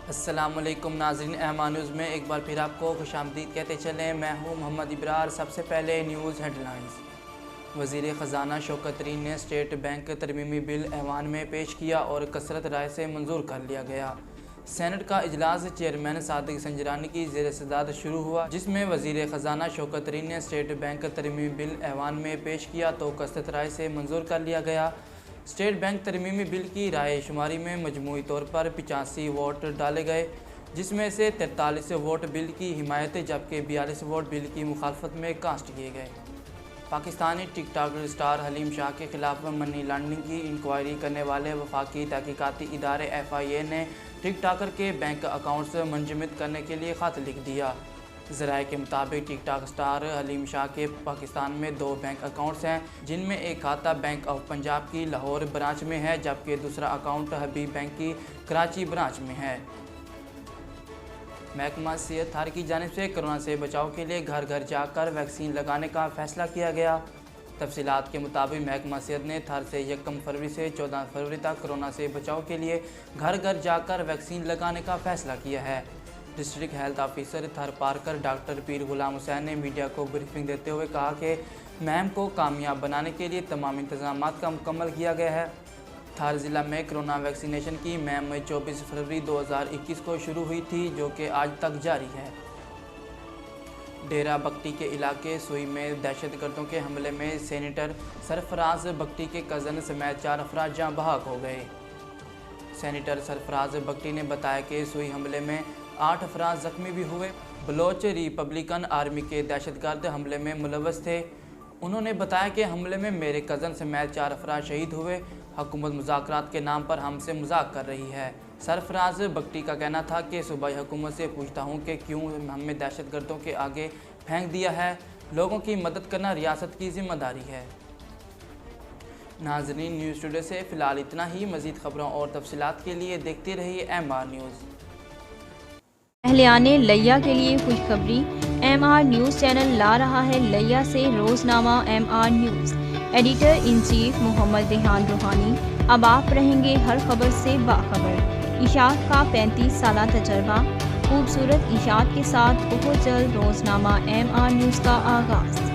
अस्सलामुअलैकुम नाज़रीन, M news में एक बार फिर आपको खुशामदीद कहते चलें। मैं हूं मोहम्मद इब्रार। सबसे पहले न्यूज़ हेडलाइंस। वज़ीर ख़जाना शौकत तरीन ने स्टेट बैंक तरमीमी बिल ऐवान में पेश किया और कसरत राय से मंजूर कर लिया गया। सेनेट का इजलास चेयरमैन सादिक संजरानी की ज़ेर सदारत शुरू हुआ, जिसमें वज़ीर ख़जाना शौकत तरीन ने स्टेट बैंक तरमीमी बिल ऐवान में पेश किया तो कसरत राय से मंजूर कर लिया गया। स्टेट बैंक तरमीमी बिल की राय शुमारी में मजमूई तौर पर 85 वोट डाले गए, जिसमें से 43 वोट बिल की हिमायत जबकि 42 वोट बिल की मुखालफत में कास्ट किए गए। Pakistani TikTok star Haleem Shah के खिलाफ मनी लॉन्ड्रिंग की इंक्वायरी करने वाले वफाकी तहकीकाती इदारे FIA ने टिक टॉकर के बैंक अकाउंट्स मुंजमद करने के लिए ख़त लिख दिया। ज़राए के मुताबिक TikTok star Haleem Shah के पाकिस्तान में 2 बैंक अकाउंट्स हैं, जिनमें एक खाता बैंक ऑफ पंजाब की लाहौर ब्रांच में है जबकि दूसरा अकाउंट हबीब बैंक की कराची ब्रांच में है। महकमा सेहत थार की जानिब से कोरोना से बचाव के लिए घर घर जाकर वैक्सीन लगाने का फैसला किया गया। तफसीलात के मुताबिक महकमा सेहत ने थार से 1 फरवरी से 14 फरवरी तक कोरोना से बचाव के लिए घर घर जाकर वैक्सीन लगाने का फैसला किया है। डिस्ट्रिक्ट हेल्थ ऑफिसर थर पारकर डॉक्टर पीर गुलाम हुसैन ने मीडिया को ब्रीफिंग देते हुए कहा कि मुहिम को कामयाब बनाने के लिए तमाम इंतजाम का मुकम्मल किया गया है। थार ज़िला में कोरोना वैक्सीनेशन की मुहिम 24 फरवरी 2021 को शुरू हुई थी, जो कि आज तक जारी है। डेरा बगटी के इलाके सुई में दहशतगर्दों के हमले में सेनेटर सरफराज बगटी के कज़न समेत 4 अफराद जाँ बहक हो गए। सेनेटर सरफराज बगटी ने बताया कि सुई हमले में 8 अफराद ज़ख्मी भी हुए। बलोच रिपब्लिकन आर्मी के दहशतगर्द हमले में मुलव्वस थे। उन्होंने बताया कि हमले में मेरे कज़न समेत 4 अफराद शहीद हुए। हुकूमत मुज़ाकरात के नाम पर हमसे मजाक कर रही है। सरफराज बगटी का कहना था कि सूबाई हुकूमत से पूछता हूँ कि क्यों हमें दहशतगर्दों के आगे फेंक दिया है। लोगों की मदद करना रियासत की जिम्मेदारी है। नाज़रीन, न्यूज़ टुडे से फ़िलहाल इतना ही। मज़ीद ख़बरों और तफसीलात के लिए देखते रहिए MR न्यूज़। अहलियाने लिया के लिए खुशखबरी। MR न्यूज़ चैनल ला रहा है लिया से रोज़नामा MR news. Editor in chief Mohammad Rehan Rouhani. अब आप रहेंगे हर खबर से बाखबर। इशात का 35 साला तजर्बा, खूबसूरत इशात के साथ बहुत जल्द रोज़नामा MR न्यूज़ का आगाज़।